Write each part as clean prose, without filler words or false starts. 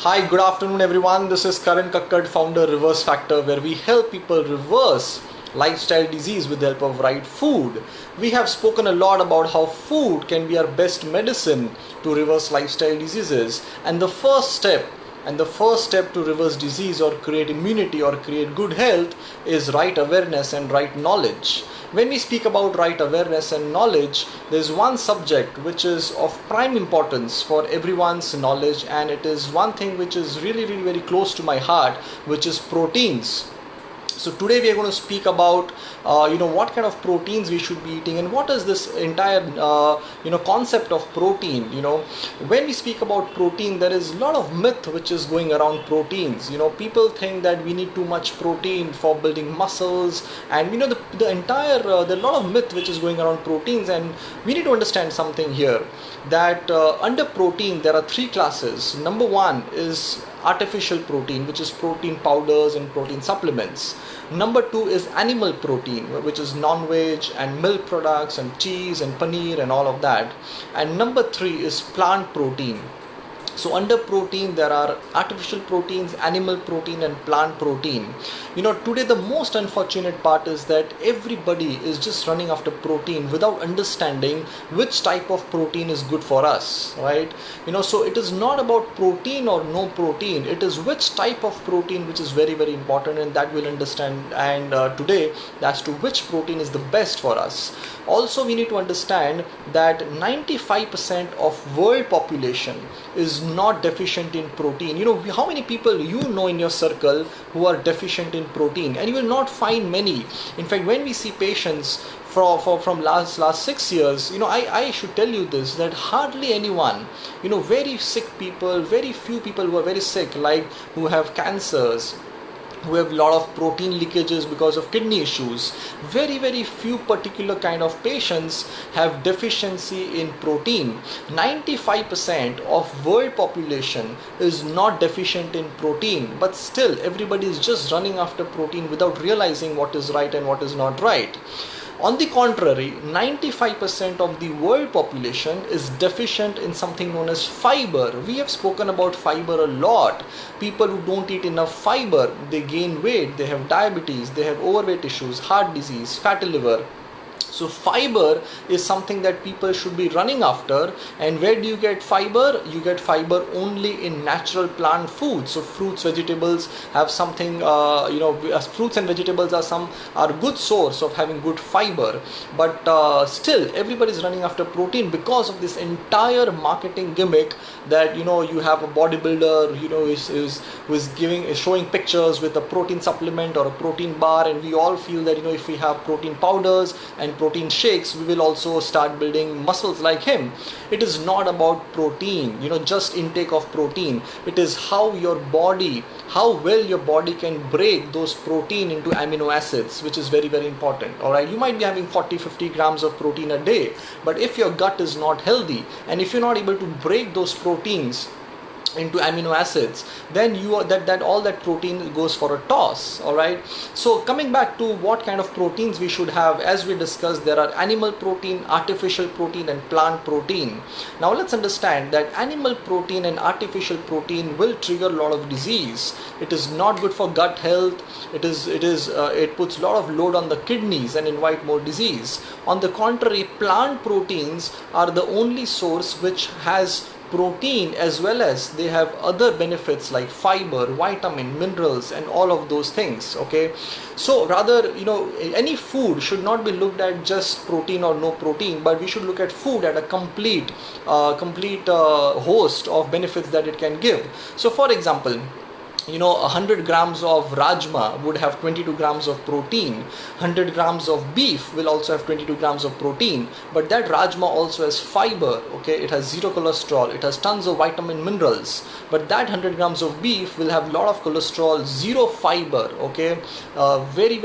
Hi, good afternoon everyone. This is Karan Kakkad, founder Reverse Factor, where we help people reverse lifestyle disease with the help of right food. We have spoken a lot about how food can be our best medicine to reverse lifestyle diseases, and the first step to reverse disease or create immunity or create good health is right awareness and right knowledge. When we speak about right awareness and knowledge, there's one subject which is of prime importance for everyone's knowledge, and it is one thing which is really very close to my heart, which is proteins. So today we are going to speak about what kind of proteins we should be eating, and what is this entire concept of protein. When we speak about protein, there is a lot of myth which is going around proteins. People think that we need too much protein for building muscles, and the entire there are a lot of myth which is going around proteins, and we need to understand something here, that under protein there are three classes. Number one is artificial protein, which is protein powders and protein supplements. Number two is animal protein, which is non-veg and milk products and cheese and paneer and all of that. And number three is plant protein. So under protein there are artificial proteins, animal protein and plant protein. Today the most unfortunate part is that everybody is just running after protein without understanding which type of protein is good for us, right? So it is not about protein or no protein, it is which type of protein which is very important, and that we'll understand and today as to which protein is the best for us. Also we need to understand that 95% of world population is not deficient in protein. How many people in your circle who are deficient in protein? And you will not find many. In fact, when we see patients from last 6 years, I should tell you this, that hardly anyone, very sick people, very few people who are very sick, like who have cancers, who have a lot of protein leakages because of kidney issues. Very few particular kind of patients have deficiency in protein. 95% of world population is not deficient in protein, but still everybody is just running after protein without realizing what is right and what is not right. On the contrary, 95% of the world population is deficient in something known as fiber. We have spoken about fiber a lot. People who don't eat enough fiber, they gain weight, they have diabetes, they have overweight issues, heart disease, fatty liver. So fiber is something that people should be running after. And where do you get fiber? You get fiber only in natural plant foods. So fruits, vegetables have something, fruits and vegetables are good source of having good fiber. But still everybody is running after protein because of this entire marketing gimmick that you have a bodybuilder who is showing pictures with a protein supplement or a protein bar, and we all feel that if we have protein powders and protein shakes, we will also start building muscles like him. It is not about protein, just intake of protein. It is how well your body can break those protein into amino acids, which is very important. All right, you might be having 40-50 grams of protein a day, but if your gut is not healthy and if you're not able to break those proteins into amino acids, then all that protein goes for a toss. All right, so coming back to what kind of proteins we should have, as we discussed, there are animal protein, artificial protein and plant protein. Now let's understand that animal protein and artificial protein will trigger a lot of disease. It is not good for gut health. It puts a lot of load on the kidneys and invite more disease. On the contrary, plant proteins are the only source which has protein as well as they have other benefits like fiber, vitamin, minerals and all of those things. Okay, so rather any food should not be looked at just protein or no protein, but we should look at food at a complete host of benefits that it can give. So for example, 100 grams of rajma would have 22 grams of protein. 100 grams of beef will also have 22 grams of protein, but that rajma also has fiber. Okay, it has zero cholesterol, it has tons of vitamin, minerals, but that 100 grams of beef will have a lot of cholesterol, zero fiber. Okay, very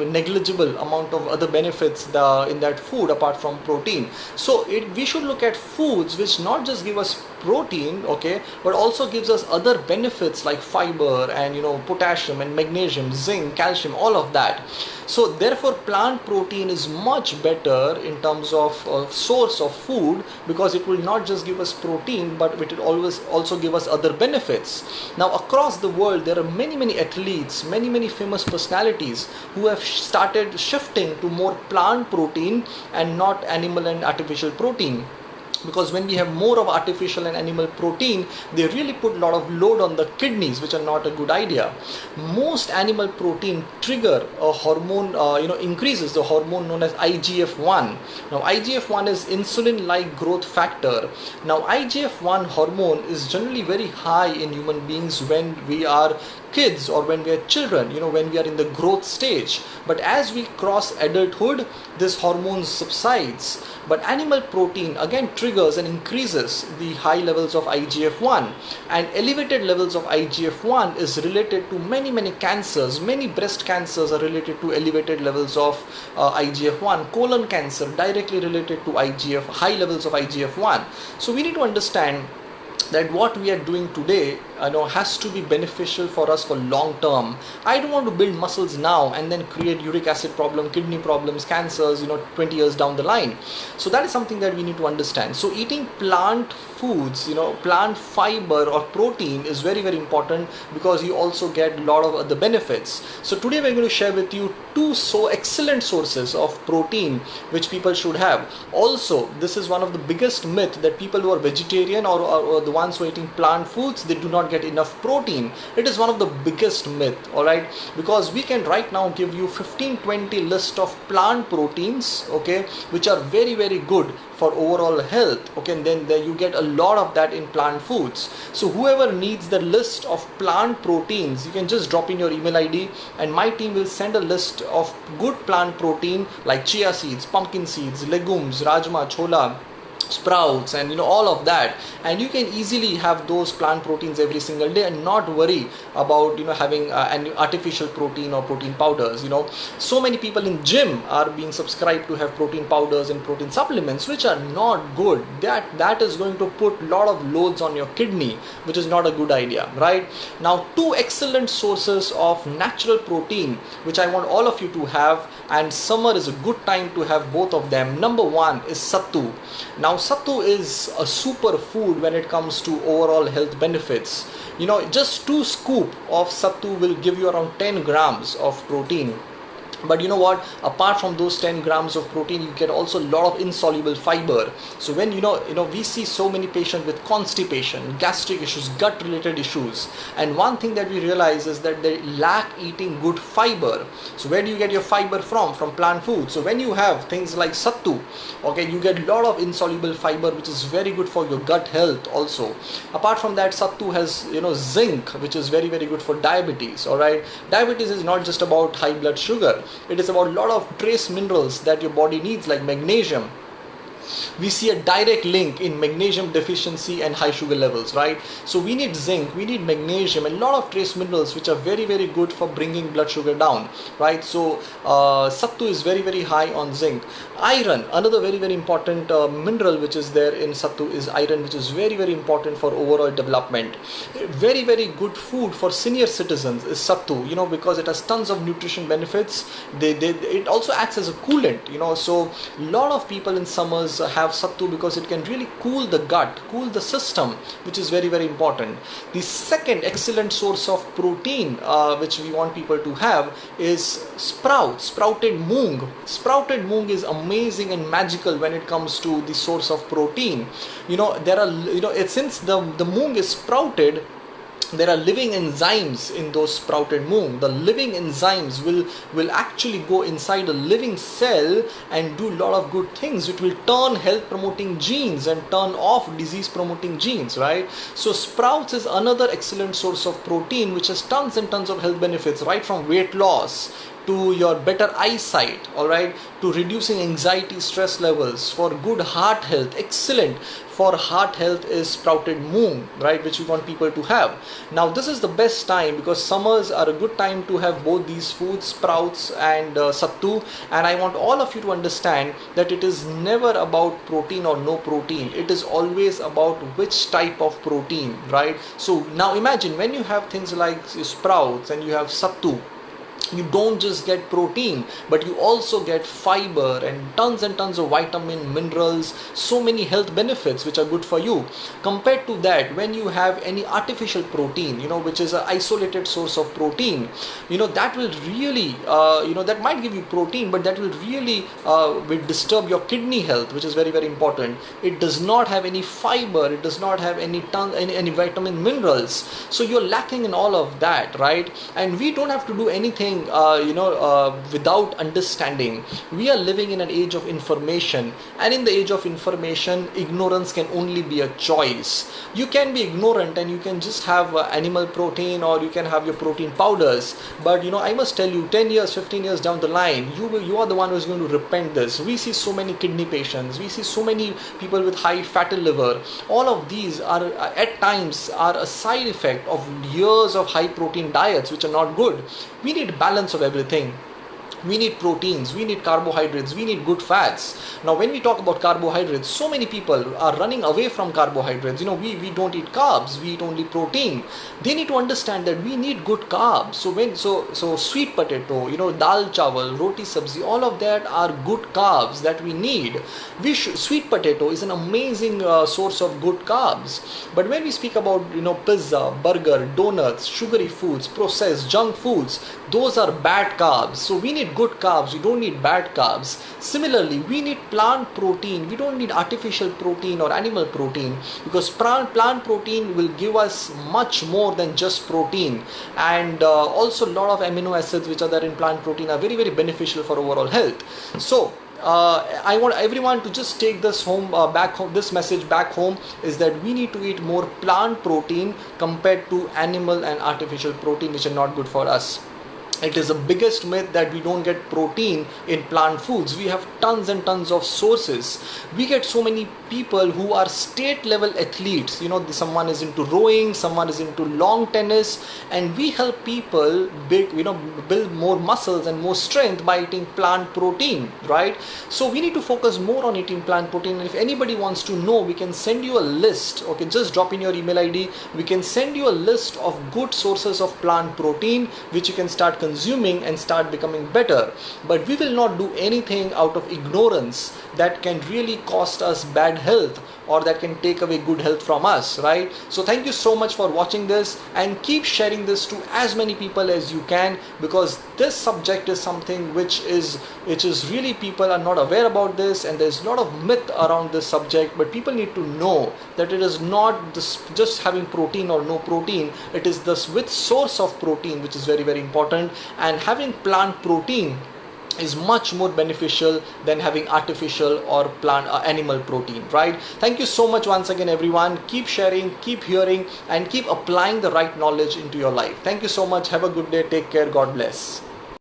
negligible amount of other benefits in that food apart from protein. So we should look at foods which not just give us protein, okay, but also gives us other benefits like fiber and potassium and magnesium, zinc, calcium, all of that. So therefore plant protein is much better in terms of source of food, because it will not just give us protein, but it will always also give us other benefits. Now across the world there are many athletes, many famous personalities who have started shifting to more plant protein and not animal and artificial protein. Because when we have more of artificial and animal protein, they really put a lot of load on the kidneys, which are not a good idea. Most animal protein trigger a hormone, increases the hormone known as IGF-1. Now IGF-1 is insulin-like growth factor. Now IGF-1 hormone is generally very high in human beings when we are kids or when we are children, when we are in the growth stage. But as we cross adulthood, this hormone subsides. But animal protein again triggers and increases the high levels of IGF-1, and elevated levels of IGF-1 is related to many cancers. Many breast cancers are related to elevated levels of IGF-1. Colon cancer directly related to high levels of IGF-1. So we need to understand that what we are doing today has to be beneficial for us for long term. I don't want to build muscles now and then create uric acid problem, kidney problems, cancers 20 years down the line. So that is something that we need to understand. So eating plant foods, plant fiber or protein is very important, because you also get a lot of other benefits. So today we're going to share with you two excellent sources of protein which people should have. Also, this is one of the biggest myth, that people who are vegetarian or the ones who are eating plant foods, they do not get enough protein. It is one of the biggest myth, alright, because we can right now give you 15-20 list of plant proteins, okay, which are very good for overall health, okay, and then you get a lot of that in plant foods. So whoever needs the list of plant proteins, you can just drop in your email ID and my team will send a list of good plant protein like chia seeds, pumpkin seeds, legumes, rajma, chola, sprouts, and all of that, and you can easily have those plant proteins every single day and not worry about having an artificial protein or protein powders. So many people in gym are being subscribed to have protein powders and protein supplements, which are not good. That is going to put a lot of loads on your kidney, which is not a good idea, right? Now two excellent sources of natural protein which I want all of you to have, and summer is a good time to have both of them. Number one is sattu. Now sattu is a super food when it comes to overall health benefits. Just 2 scoops of sattu will give you around 10 grams of protein. But you know what, apart from those 10 grams of protein, you get also a lot of insoluble fiber. So when we see so many patients with constipation, gastric issues, gut related issues, and one thing that we realize is that they lack eating good fiber. So where do you get your fiber from plant food? So when you have things like sattu, okay, you get a lot of insoluble fiber, which is very good for your gut health also. Apart from that, sattu has zinc, which is very good for diabetes. All right, diabetes is not just about high blood sugar. It is about a lot of trace minerals that your body needs, like magnesium. We see a direct link in magnesium deficiency and high sugar levels, right? So we need zinc, we need magnesium, and a lot of trace minerals which are very good for bringing blood sugar down, right? So sattu is very high on zinc. Iron, another very important mineral which is there in sattu is iron, which is very important for overall development. Very good food for senior citizens is sattu, because it has tons of nutrition benefits. It also acts as a coolant, so a lot of people in summers have sattu because it can really cool the gut, cool the system, which is very important. The second excellent source of protein which we want people to have is sprouted moong. Sprouted moong is amazing and magical when it comes to the source of protein. Since the moong is sprouted, there are living enzymes in those sprouted moong. The living enzymes will actually go inside a living cell and do a lot of good things. It will turn health promoting genes and turn off disease promoting genes, right? So sprouts is another excellent source of protein which has tons and tons of health benefits, right from weight loss to your better eyesight, all right, to reducing anxiety, stress levels, for good heart health. Excellent for heart health is sprouted moong, right, which we want people to have. Now this is the best time because summers are a good time to have both these foods, sprouts and sattu. And I want all of you to understand that it is never about protein or no protein. It is always about which type of protein, right? So now imagine when you have things like sprouts and you have sattu, you don't just get protein, but you also get fiber and tons of vitamin, minerals, so many health benefits which are good for you. Compared to that, when you have any artificial protein, which is an isolated source of protein, that will really, that might give you protein, but that will really will disturb your kidney health, which is very, very important. It does not have any fiber, it does not have any vitamin, minerals, so you're lacking in all of that, right? And we don't have to do anything without understanding. We are living in an age of information, and in the age of information, ignorance can only be a choice. You can be ignorant and you can just have animal protein, or you can have your protein powders, but I must tell you, 10 years, 15 years down the line, you are the one who is going to repent this. We see so many kidney patients, we see so many people with high fatty liver. All of these are at times are a side effect of years of high protein diets, which are not good. We need balance of everything. We need proteins, we need carbohydrates, we need good fats. Now when we talk about carbohydrates, so many people are running away from carbohydrates. We don't eat carbs, we eat only protein. They need to understand that we need good carbs. So sweet potato, dal chawal, roti sabzi, all of that are good carbs that we need. Sweet potato is an amazing source of good carbs. But when we speak about pizza, burger, donuts, sugary foods, processed junk foods, those are bad carbs. So we need good carbs, we don't need bad carbs. Similarly, we need plant protein, we don't need artificial protein or animal protein, because plant protein will give us much more than just protein. And also a lot of amino acids which are there in plant protein are very, very beneficial for overall health. So I want everyone to just take this back home. This message back home is that we need to eat more plant protein compared to animal and artificial protein, which are not good for us. It is the biggest myth that we don't get protein in plant foods. We have tons and tons of sources. We get so many people who are state level athletes. Someone is into rowing, someone is into long tennis, and we help people build more muscles and more strength by eating plant protein, right? So we need to focus more on eating plant protein. And if anybody wants to know, we can send you a list. Okay, just drop in your email ID. We can send you a list of good sources of plant protein which you can start consuming and start becoming better. But we will not do anything out of ignorance that can really cost us bad health, or that can take away good health from us, right? So thank you so much for watching this, and keep sharing this to as many people as you can, because this subject is something which is really, people are not aware about this, and there's a lot of myth around this subject. But people need to know that it is not this just having protein or no protein. It is this which source of protein which is very, very important, and having plant protein is much more beneficial than having artificial or plant animal protein, right? Thank you so much once again, everyone. Keep sharing, keep hearing, and keep applying the right knowledge into your life. Thank you so much. Have a good day. Take care. God bless.